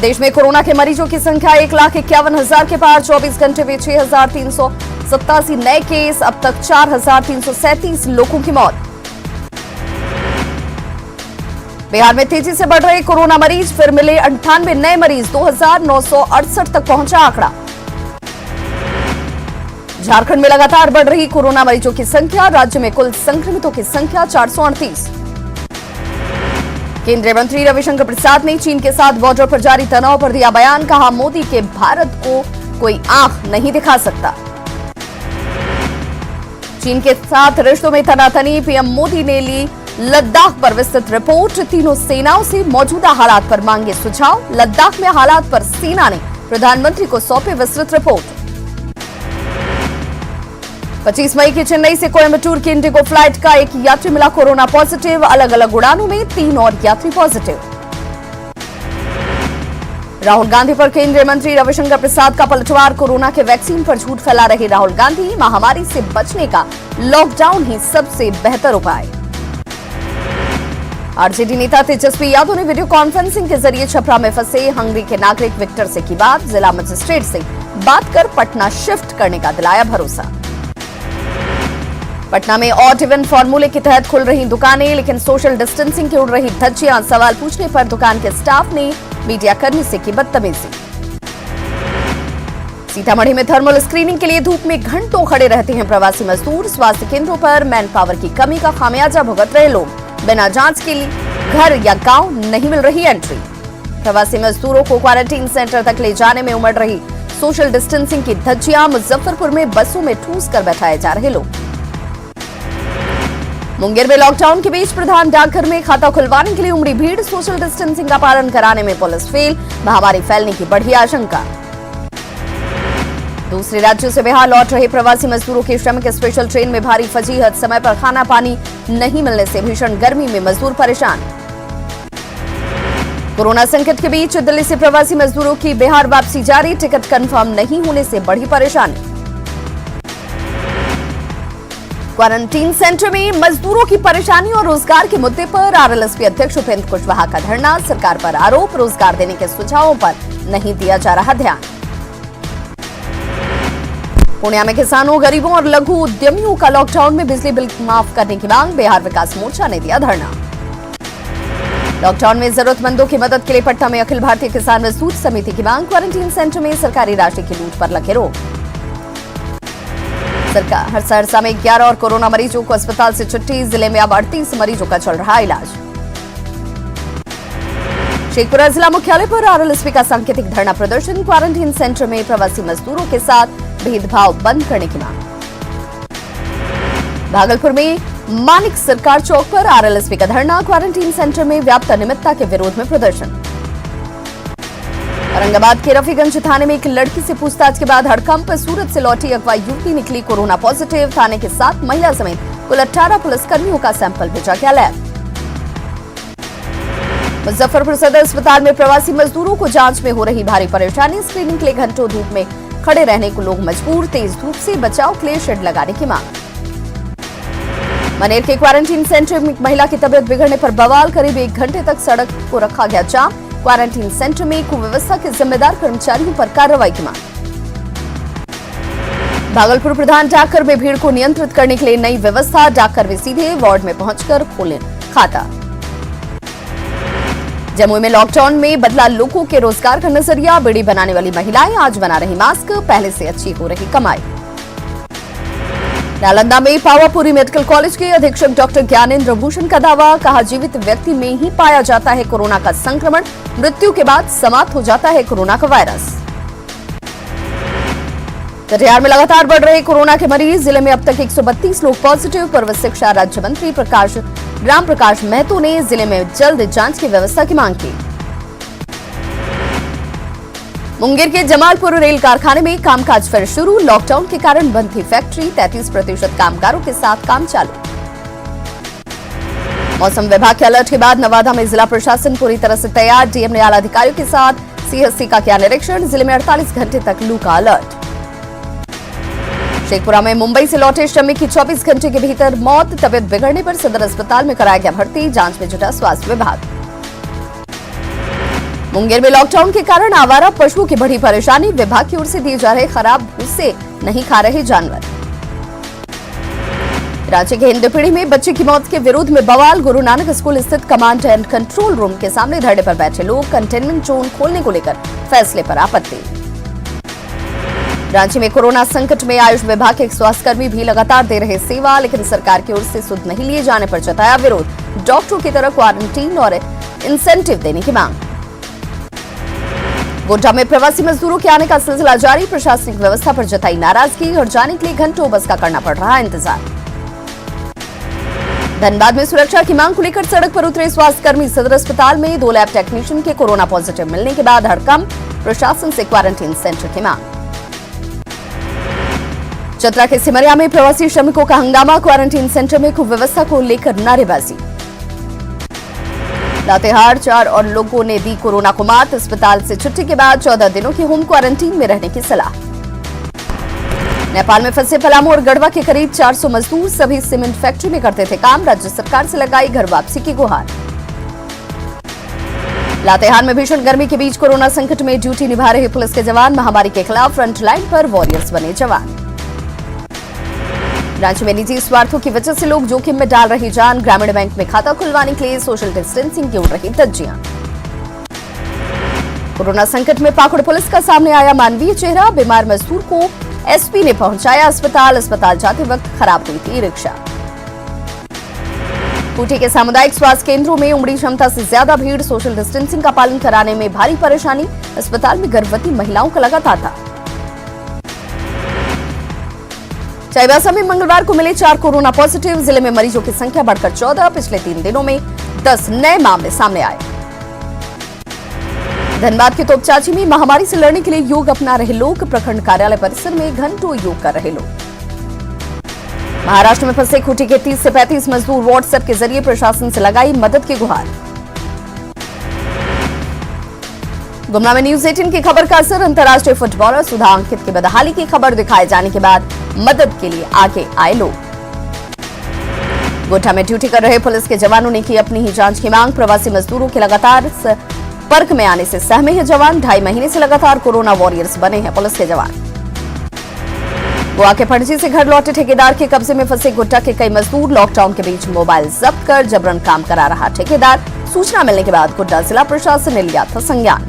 देश में कोरोना के मरीजों की संख्या 1,51,000 के पार। 24 घंटे में 6,387 नए केस। अब तक 4,337 लोगों की मौत। बिहार में तेजी से बढ़ रहे कोरोना मरीज, फिर मिले 98 नए मरीज। 2,968 तक पहुंचा आंकड़ा। झारखंड में लगातार बढ़ रही कोरोना मरीजों की संख्या। राज्य में कुल संक्रमितों की संख्या 438। केंद्रीय मंत्री रविशंकर प्रसाद ने चीन के साथ बॉर्डर पर जारी तनाव पर दिया बयान। कहा, मोदी के भारत को कोई आंख नहीं दिखा सकता। चीन के साथ रिश्तों में तनातनी, पीएम मोदी ने ली लद्दाख पर विस्तृत रिपोर्ट। तीनों सेनाओं से मौजूदा हालात पर मांगे सुझाव। लद्दाख में हालात पर सेना ने प्रधानमंत्री को सौंपी विस्तृत रिपोर्ट। 25 मई की चेन्नई से कोयम्बटूर की इंडिगो फ्लाइट का एक यात्री मिला कोरोना पॉजिटिव। अलग अलग उड़ानों में 3 और यात्री पॉजिटिव। राहुल गांधी पर केंद्रीय मंत्री रविशंकर प्रसाद का पलटवार। कोरोना के वैक्सीन पर झूठ फैला रहे राहुल गांधी। महामारी से बचने का लॉकडाउन ही सबसे बेहतर उपाय। आरजेडी नेता तेजस्वी यादव ने वीडियो कॉन्फ्रेंसिंग के जरिए छपरा में फंसे हंगरी के नागरिक विक्टर से की बात। जिला मजिस्ट्रेट से बात कर पटना शिफ्ट करने का दिलाया भरोसा। पटना में ऑड इवन फॉर्मूले के तहत खुल रही दुकानें, लेकिन सोशल डिस्टेंसिंग की उड़ रही धज्जियां। सवाल पूछने पर दुकान के स्टाफ ने मीडियाकर्मी से की बदतमीजी। सीतामढ़ी में थर्मल स्क्रीनिंग के लिए धूप में घंटों खड़े रहते हैं प्रवासी मजदूर। स्वास्थ्य केंद्रों पर मैन पावर की कमी का खामियाजा भुगत रहे लोग। बिना जांच के लिए घर या गांव नहीं मिल रही एंट्री। प्रवासी मजदूरों को क्वारंटीन सेंटर तक ले जाने में उमड़ रही सोशल डिस्टेंसिंग की धज्जियां। मुजफ्फरपुर में बसों में ठूस कर बैठाए जा रहे लोग। मुंगेर में लॉकडाउन के बीच प्रधान डाकघर में खाता खुलवाने के लिए उमड़ी भीड़। सोशल डिस्टेंसिंग का पालन कराने में पुलिस फेल। महामारी फैलने की बढ़ी आशंका। दूसरे राज्यों से बिहार लौट रहे प्रवासी मजदूरों की श्रमिक स्पेशल ट्रेन में भारी फजीहत। समय पर खाना पानी नहीं मिलने से भीषण गर्मी में मजदूर परेशान। कोरोना संकट के बीच दिल्ली से प्रवासी मजदूरों की बिहार वापसी जारी। टिकट कंफर्म नहीं होने से बढ़ी परेशानी। क्वारंटीन सेंटर में मजदूरों की परेशानी और रोजगार के मुद्दे पर आरएलएसपी अध्यक्ष उपेंद्र कुशवाहा का धरना। सरकार पर आरोप, रोजगार देने के सुझावों पर नहीं दिया जा रहा ध्यान। पूर्णिया में किसानों, गरीबों और लघु उद्यमियों का लॉकडाउन में बिजली बिल माफ करने की मांग। बिहार विकास मोर्चा ने दिया धरना। लॉकडाउन में जरूरतमंदों की मदद के लिए पटना में अखिल भारतीय किसान मजदूर समिति की मांग। क्वारंटीन सेंटर में सरकारी राशि की लूट पर लगे रोक। सरकार सहरसा में 11 और कोरोना मरीजों को अस्पताल से छुट्टी। जिले में अब 38 मरीजों का चल रहा इलाज। शेखपुरा जिला मुख्यालय पर आरएलएसपी का सांकेतिक धरना प्रदर्शन। क्वारंटीन सेंटर में प्रवासी मजदूरों के साथ भेदभाव बंद करने की मांग। भागलपुर में मानिक सरकार चौक पर आरएलएसपी का धरना। क्वारंटीन सेंटर में व्याप्त अनियमितता के विरोध में प्रदर्शन। औरंगाबाद के रफीगंज थाने में एक लड़की से पूछताछ के बाद हड़कंप। सूरत से लौटी अगवा युवती निकली कोरोना पॉजिटिव। थाने के 7 महिला समेत कुल 18 पुलिसकर्मियों का सैंपल भेजा गया लैब। मुजफ्फरपुर सदर अस्पताल में प्रवासी मजदूरों को जांच में हो रही भारी परेशानी। स्क्रीनिंग के लिए घंटों धूप में खड़े रहने को लोग मजबूर। तेज धूप से बचाव के लिए शेड लगाने की मांग। मनेर के क्वारंटीन सेंटर में एक महिला की तबियत बिगड़ने पर बवाल। करीब 1 घंटे तक सड़क को रखा गया जाम। क्वारंटीन सेंटर में कुव्यवस्था के जिम्मेदार कर्मचारियों पर कार्रवाई की मांग। भागलपुर प्रधान डाकघर में भीड़ को नियंत्रित करने के लिए नई व्यवस्था। डाकघर सीधे वार्ड में पहुंचकर खोलें खाता। जमुई में लॉकडाउन में बदला लोगों के रोजगार का नजरिया। बीड़ी बनाने वाली महिलाएं आज बना रही मास्क। पहले से अच्छी हो रही कमाई। नालंदा में पावापुरी मेडिकल कॉलेज के अधीक्षक डॉक्टर ज्ञानेंद्र भूषण का दावा। कहा, जीवित व्यक्ति में ही पाया जाता है कोरोना का संक्रमण। मृत्यु के बाद समाप्त हो जाता है कोरोना का वायरस। कटिहार में लगातार बढ़ रहे कोरोना के मरीज। जिले में अब तक 132 लोग पॉजिटिव। पूर्व शिक्षा राज्य मंत्री राम प्रकाश महतो ने जिले में जल्द जांच की व्यवस्था की मांग की। मुंगेर के जमालपुर रेल कारखाने में कामकाज फिर शुरू। लॉकडाउन के कारण बंद थी फैक्ट्री। 33% कामगारों के साथ काम चालू। मौसम विभाग के अलर्ट के बाद नवादा में जिला प्रशासन पूरी तरह से तैयार। डीएम ने आला अधिकारियों के साथ सीएससी का किया निरीक्षण। जिले में 48 घंटे तक लू का अलर्ट। शेखपुरा में मुंबई से लौटे श्रमिक की 24 घंटे के भीतर मौत। तबियत बिगड़ने पर सदर अस्पताल में कराया गया भर्ती। जांच में जुटा स्वास्थ्य विभाग। मुंगेर में लॉकडाउन के कारण आवारा पशुओं की बड़ी परेशानी, विभाग की ओर से दिए जा रहे खराब भूसे नहीं खा रहे जानवर। रांची के हिंदपीढ़ी में बच्चे की मौत के विरोध में बवाल, गुरु नानक स्कूल स्थित कमांड एंड कंट्रोल रूम के सामने धरने पर बैठे लोग, कंटेनमेंट जोन खोलने को लेकर फैसले पर आपत्ति। रांची में कोरोना संकट में आयुष विभाग के एक स्वास्थ्यकर्मी भी लगातार दे रहे सेवा, लेकिन सरकार की ओर से सुध नहीं लिए जाने पर जताया विरोध, डॉक्टरों की तरह क्वारंटीन और इंसेंटिव देने की मांग। गोड्डा में प्रवासी मजदूरों के आने का सिलसिला जारी, प्रशासनिक व्यवस्था पर जताई नाराजगी और जाने के लिए घंटों बस का करना पड़ रहा है इंतजार। धनबाद में सुरक्षा की मांग को लेकर सड़क पर उतरे स्वास्थ्यकर्मी, सदर अस्पताल में 2 लैब टेक्नीशियन के कोरोना पॉजिटिव मिलने के बाद हड़कंप, प्रशासन से क्वारंटीन सेंटर की मांग। चतरा के सिमरिया में प्रवासी श्रमिकों का हंगामा, क्वारंटीन सेंटर में कुव्यवस्था को लेकर नारेबाजी। लातेहार 4 और लोगों ने दी कोरोना को मात, अस्पताल से छुट्टी के बाद 14 दिनों की होम क्वारंटीन में रहने की सलाह। नेपाल में फंसे पलामू और गढ़वा के करीब 400 मजदूर, सभी सीमेंट फैक्ट्री में करते थे काम, राज्य सरकार से लगाई घर वापसी की गुहार। लातेहार में भीषण गर्मी के बीच कोरोना संकट में ड्यूटी निभा रहे पुलिस के जवान, महामारी के खिलाफ फ्रंट लाइन पर वॉरियर्स बने जवान। रांची में निजी स्वार्थों की वजह से लोग जोखिम में डाल रही जान, ग्रामीण बैंक में खाता खुलवाने के लिए सोशल डिस्टेंसिंग की उड़ रही धज्जियां। कोरोना संकट में पाकुड़ पुलिस का सामने आया मानवीय चेहरा, बीमार मजदूर को एसपी ने पहुंचाया अस्पताल, अस्पताल जाते वक्त खराब हुई थी रिक्शा। खूंटी के सामुदायिक स्वास्थ्य केंद्रों में उमड़ी क्षमता से ज्यादा भीड़, सोशल डिस्टेंसिंग का पालन कराने में भारी परेशानी, अस्पताल में गर्भवती महिलाओं का लगा तांता। चाईबासा में मंगलवार को मिले 4 कोरोना पॉजिटिव, जिले में मरीजों की संख्या बढ़कर 14, पिछले 3 दिनों में 10 नए मामले सामने आए। धनबाद के तोपचाची में महामारी से लड़ने के लिए योग अपना रहे लोग, प्रखंड कार्यालय परिसर में घंटों योग कर रहे लोग। महाराष्ट्र में फंसे खूंटी के 30 से 35 मजदूर, व्हाट्सएप के जरिए प्रशासन से लगाई मदद की गुहार। गुमला में न्यूज 18 की खबर का असर, अंतर्राष्ट्रीय फुटबॉलर सुधा अंकित की बदहाली की खबर दिखाए जाने के बाद मदद के लिए आगे आए लोग। गोड्डा में ड्यूटी कर रहे पुलिस के जवानों ने की अपनी ही जांच की मांग, प्रवासी मजदूरों के लगातार संपर्क में आने से सहमे हैं जवान, 2.5 महीने से लगातार कोरोना वॉरियर्स बने हैं पुलिस के जवान। गोवा के पणजी से घर लौटे ठेकेदार के कब्जे में फंसे गोड्डा के कई मजदूर, लॉकडाउन के बीच मोबाइल जब्त कर जबरन काम करा रहा ठेकेदार, सूचना मिलने के बाद गोड्डा जिला प्रशासन ने लिया था संज्ञान।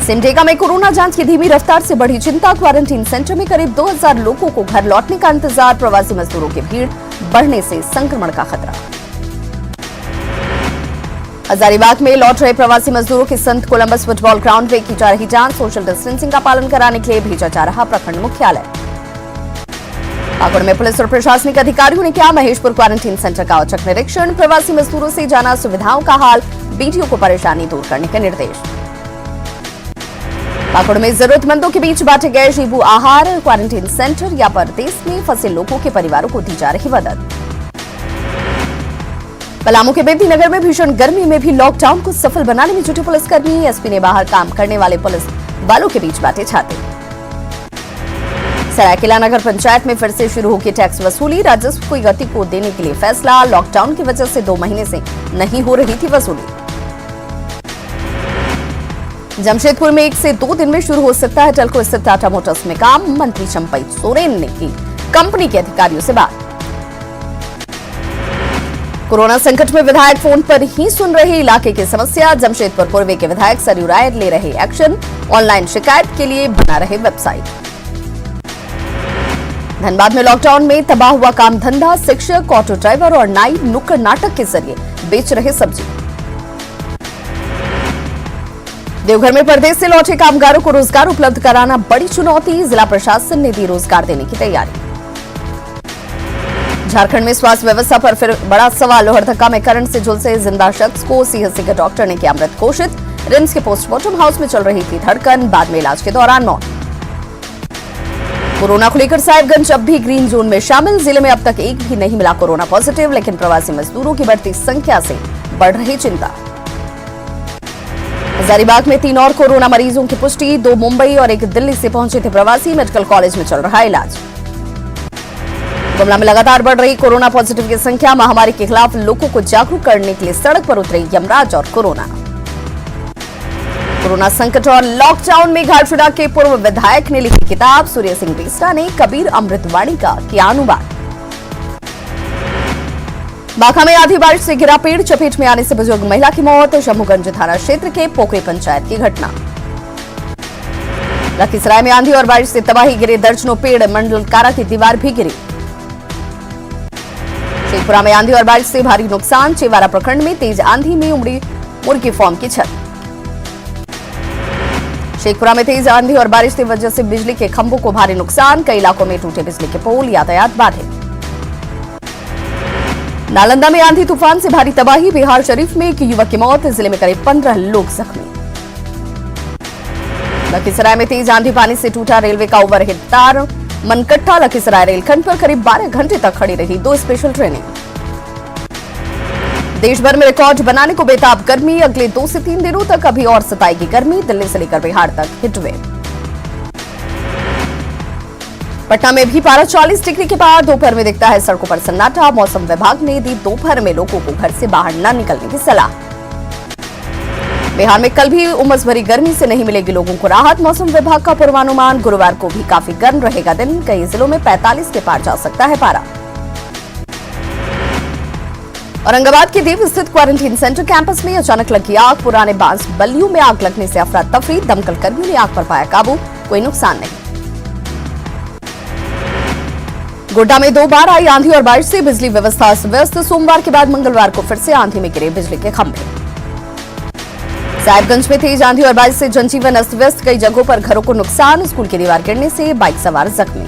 सिमडेगा में कोरोना जांच की धीमी रफ्तार से बढ़ी चिंता, क्वारंटीन सेंटर में करीब 2000 लोगों को घर लौटने का इंतजार, प्रवासी मजदूरों की भीड़ बढ़ने से संक्रमण का खतरा। हजारीबाग में लौट रहे प्रवासी मजदूरों की संत कोलंबस फुटबॉल ग्राउंड में की जा रही जांच, सोशल डिस्टेंसिंग का पालन कराने के लिए भेजा जा रहा प्रखंड मुख्यालय। पाकुड़ में पुलिस और प्रशासनिक अधिकारियों ने किया महेशपुर क्वारंटीन सेंटर का औचक निरीक्षण, प्रवासी मजदूरों से जाना सुविधाओं का हाल, बीडीओ को परेशानी दूर करने के निर्देश। पाकुड़ में जरूरतमंदों के बीच बांटे गए शीबू आहार, क्वारंटीन सेंटर या परदेश में फंसे लोगों के परिवारों को दी जा रही मदद। पलामू के बेदी नगर में भीषण गर्मी में भी लॉकडाउन को सफल बनाने में जुटे पुलिसकर्मी, एसपी ने बाहर काम करने वाले पुलिस वालों के बीच बांटे छाते। सरायकेला नगर पंचायत में फिर से शुरू होगी टैक्स वसूली, राजस्व को गति को देने के लिए फैसला, लॉकडाउन की वजह से 2 महीने से नहीं हो रही थी वसूली। जमशेदपुर में 1 से 2 दिन में शुरू हो सकता है टल्को स्थित टाटा मोटर्स में काम, मंत्री चंपई सोरेन ने की कंपनी के अधिकारियों से बात। कोरोना संकट में विधायक फोन पर ही सुन रहे इलाके की समस्या, जमशेदपुर पूर्वी के विधायक सरयू राय ले रहे एक्शन, ऑनलाइन शिकायत के लिए बना रहे वेबसाइट। धनबाद में लॉकडाउन में तबाह हुआ काम धंधा, शिक्षक, ऑटो ड्राइवर और नाई नुक्कड़ नाटक के जरिए बेच रहे सब्जी। देवघर में परदेश से लौटे कामगारों को रोजगार उपलब्ध कराना बड़ी चुनौती, जिला प्रशासन ने दी रोजगार देने की तैयारी। झारखंड में स्वास्थ्य व्यवस्था पर फिर बड़ा सवाल, लोहरदगा में करंट से झुलसे जिंदा शख्स को सीएचसी के डॉक्टर ने किया मृत घोषित, रिम्स के पोस्टमार्टम हाउस में चल रही थी धड़कन, बाद में इलाज के दौरान मौत। कोरोना को लेकर साहिबगंज अब भी ग्रीन जोन में शामिल, जिले में अब तक एक भी नहीं मिला कोरोना पॉजिटिव, लेकिन प्रवासी मजदूरों की बढ़ती संख्या से बढ़ रही चिंता। हजारीबाग में 3 और कोरोना मरीजों की पुष्टि, 2 मुंबई और 1 दिल्ली से पहुंचे थे प्रवासी, मेडिकल कॉलेज में चल रहा इलाज। गुमला में लगातार बढ़ रही कोरोना पॉजिटिव की संख्या, महामारी के खिलाफ लोगों को जागरूक करने के लिए सड़क पर उतरे यमराज और कोरोना। कोरोना संकट और लॉकडाउन में घाटशिला के पूर्व विधायक ने लिखी किताब। सूर्य सिंह बेसरा ने कबीर अमृतवाणी का किया अनुवाद। बांका में आधी बारिश से गिरा पेड़, चपेट में आने से बुजुर्ग महिला की मौत। शंभूगंज थाना क्षेत्र के पोखरी पंचायत की घटना। लखीसराय में आंधी और बारिश से तबाही, गिरे दर्जनों पेड़, मंडल कारा की दीवार भी गिरी। शेखपुरा में आंधी और बारिश से भारी नुकसान। चेवारा प्रखंड में तेज आंधी में उमड़ी मुर्गी फार्म की छत। शेखपुरा में तेज आंधी और बारिश की वजह से बिजली के खंभों को भारी नुकसान। कई इलाकों में टूटे बिजली के पोल, यातायात बाधित। नालंदा में आंधी तूफान से भारी तबाही। बिहार शरीफ में एक युवक की मौत, जिले में करीब 15 लोग जख्मी। लखीसराय में तेज आंधी पानी से टूटा रेलवे का ओवरहेड तार। मनकट्टा लखीसराय रेलखंड पर करीब 12 घंटे तक खड़ी रही 2 स्पेशल ट्रेनें। देश भर में रिकॉर्ड बनाने को बेताब गर्मी। अगले 2 से 3 दिनों तक अभी और सताएगी गर्मी। दिल्ली से लेकर बिहार तक हिटवेव। पटना में भी पारा 40 डिग्री के पार। दोपहर में दिखता है सड़कों पर सन्नाटा। मौसम विभाग ने दी दोपहर में लोगों को घर से बाहर न निकलने की सलाह। बिहार में कल भी उमस भरी गर्मी से नहीं मिलेगी लोगों को राहत। मौसम विभाग का पूर्वानुमान, गुरुवार को भी काफी गर्म रहेगा दिन। कई जिलों में 45 के पार जा सकता है पारा। औरंगाबाद के देव स्थित क्वारंटीन सेंटर कैंपस में अचानक लगी आग। पुराने बांस बल्लियों में आग लगने से अफरा तफरी। दमकल कर्मियों ने आग पर पाया काबू, कोई नुकसान नहीं। गोड्डा में 2 बार आई आंधी और बारिश से बिजली व्यवस्था अस्त व्यस्त। सोमवार के बाद मंगलवार को फिर से आंधी में गिरे बिजली के खंभे। साहिबगंज में तेज आंधी और बारिश से जनजीवन अस्त व्यस्त। कई जगहों पर घरों को नुकसान। स्कूल की दीवार गिरने से बाइक सवार जख्मी।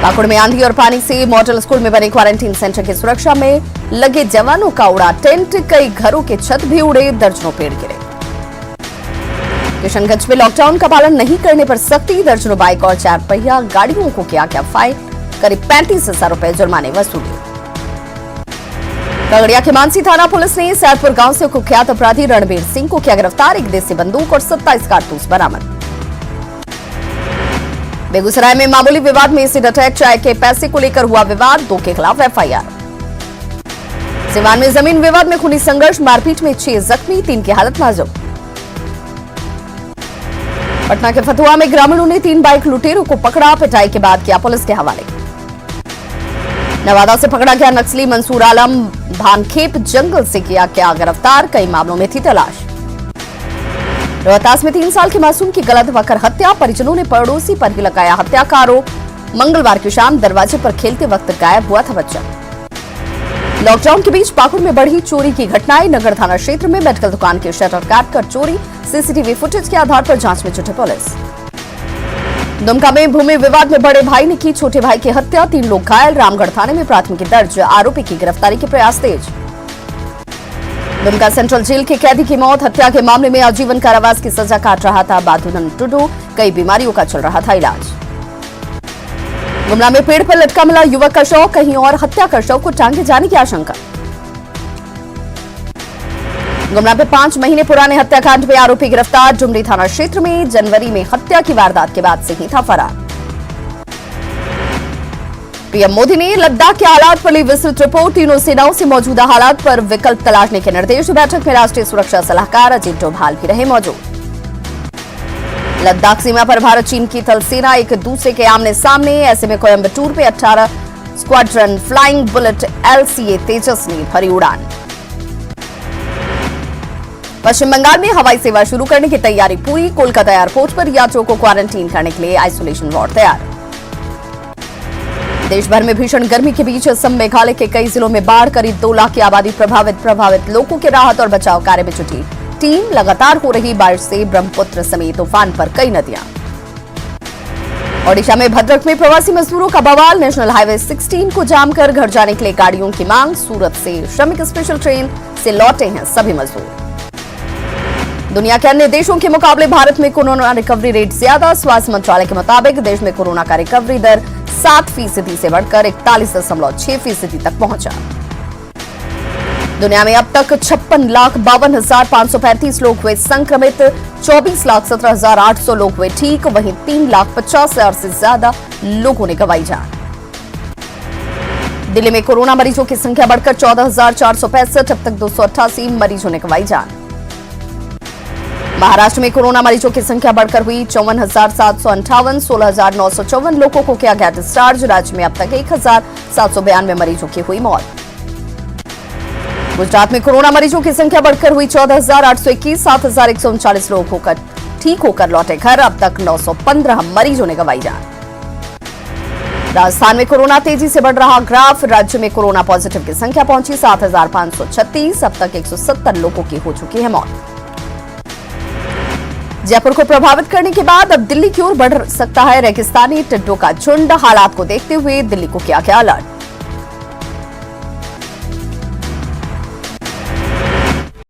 पाकुड़ में आंधी और पानी से मॉडल स्कूल में बने क्वारंटीन सेंटर की सुरक्षा में लगे जवानों का उड़ा टेंट। कई घरों के छत भी उड़े, दर्जनों पेड़ गिरे। किशनगंज में लॉकडाउन का पालन नहीं करने पर सख्ती। दर्जनों बाइक और 4 पहिया गाड़ियों को किया गया फाइन। करीब 35,000 रुपए जुर्माने वसूले। खगड़िया के मानसी थाना पुलिस ने सैदपुर गांव से कुख्यात अपराधी रणबीर सिंह को किया गिरफ्तार। 1 देसी बंदूक और 27 कारतूस बरामद। बेगूसराय में मामूली विवाद में एसिड अटैक। चाय के पैसे को लेकर हुआ विवाद, 2 के खिलाफ एफआईआर। सिवान में जमीन विवाद में खूनी संघर्ष। मारपीट में 6 जख्मी, 3 की हालत नाजुक। पटना के फतुहा में ग्रामीणों ने 3 बाइक लुटेरों को पकड़ा। पिटाई के बाद किया पुलिस के हवाले। नवादा से पकड़ा गया नक्सली मंसूर आलम। भानखेप जंगल से किया गया गिरफ्तार। कई मामलों में थी तलाश। रोहतास में 3 साल के मासूम की गला दबाकर हत्या। परिजनों ने पड़ोसी पर ही लगाया हत्या का आरोप। मंगलवार की शाम दरवाजे पर खेलते वक्त गायब हुआ था बच्चा। लॉकडाउन के बीच पाकुड़ में बढ़ी चोरी की घटनाएं। नगर थाना क्षेत्र में मेडिकल दुकान के शटर काटकर चोरी। सीसीटीवी फुटेज के आधार पर जांच में जुटी पुलिस। दुमका में भूमि विवाद में बड़े भाई ने की छोटे भाई की हत्या। 3 लोग घायल। रामगढ़ थाने में प्राथमिकी दर्ज। आरोपी की गिरफ्तारी के प्रयास तेज। दुमका सेंट्रल जेल के कैदी की मौत। हत्या के मामले में आजीवन कारावास की सजा काट रहा था बाधुनन टुडू। कई बीमारियों का चल रहा था इलाज। गुमला में पेड़ पर लटका मिला युवक का शव। कहीं और हत्या कर शव को टांगे जाने की आशंका। गुमला में 5 महीने पुराने हत्याकांड में आरोपी गिरफ्तार। डुमरी थाना क्षेत्र में जनवरी में हत्या की वारदात के बाद से ही था फरार। पीएम मोदी ने लद्दाख के हालात पर ली विस्तृत रिपोर्ट। तीनों सेनाओं से मौजूदा हालात पर विकल्प तलाशने के निर्देश। बैठक में राष्ट्रीय सुरक्षा सलाहकार अजीत डोभाल भी रहे मौजूद। लद्दाख सीमा पर भारत चीन की थल सेना एक दूसरे के आमने सामने। ऐसे में कोयम्बटूर पे 18 स्क्वाड्रन फ्लाइंग बुलेट LCA तेजस ने भरी उड़ान। पश्चिम बंगाल में हवाई सेवा शुरू करने की तैयारी पूरी। कोलकाता एयरपोर्ट पर यात्रियों को क्वारंटीन करने के लिए आइसोलेशन वार्ड तैयार। देश भर में भीषण गर्मी के बीच असम मेघालय के कई जिलों में बाढ़। करीब 2 लाख की आबादी प्रभावित लोगों के राहत और बचाव कार्य में जुटी टीम। लगातार हो रही बारिश से ब्रह्मपुत्र समेत उफान पर कई नदियां। ओडिशा में भद्रक में प्रवासी मजदूरों का बवाल। नेशनल हाईवे 16 को जाम कर घर जाने के लिए गाड़ियों की मांग। सूरत से श्रमिक स्पेशल ट्रेन से लौटे हैं सभी मजदूर। दुनिया के अन्य देशों के मुकाबले भारत में कोरोना रिकवरी रेट ज्यादा। स्वास्थ्य मंत्रालय के मुताबिक देश में कोरोना का रिकवरी दर 7% से बढ़कर 41.6% तक पहुंचा। दुनिया में अब तक 56,52,535 लोग हुए संक्रमित। 24,17,800 लोग हुए ठीक। वहीं 3,50,000 से ज्यादा लोगों ने गंवाई जान। दिल्ली में कोरोना मरीजों की संख्या बढ़कर 14,465। अब तक 288 मरीजों ने गंवाई जान। महाराष्ट्र में कोरोना मरीजों की संख्या बढ़कर हुई 54,758, 16,954 लोगों को किया गया डिस्चार्ज। राज्य में अब तक 1,792 मरीजों की हुई मौत। गुजरात में कोरोना मरीजों की संख्या बढ़कर हुई 14,821, 7,139 लोग ठीक होकर लौटे घर। अब तक 915 मरीजों ने गंवाई जान। राजस्थान में कोरोना तेजी से बढ़ रहा ग्राफ। राज्य में कोरोना पॉजिटिव की संख्या पहुंची 7,536। अब तक 170 लोगों की हो चुकी है मौत। जयपुर को प्रभावित करने के बाद अब दिल्ली की ओर बढ़ सकता है रेगिस्तानी टिड्डों का झुंड। हालात को देखते हुए दिल्ली को किया गया अलर्ट।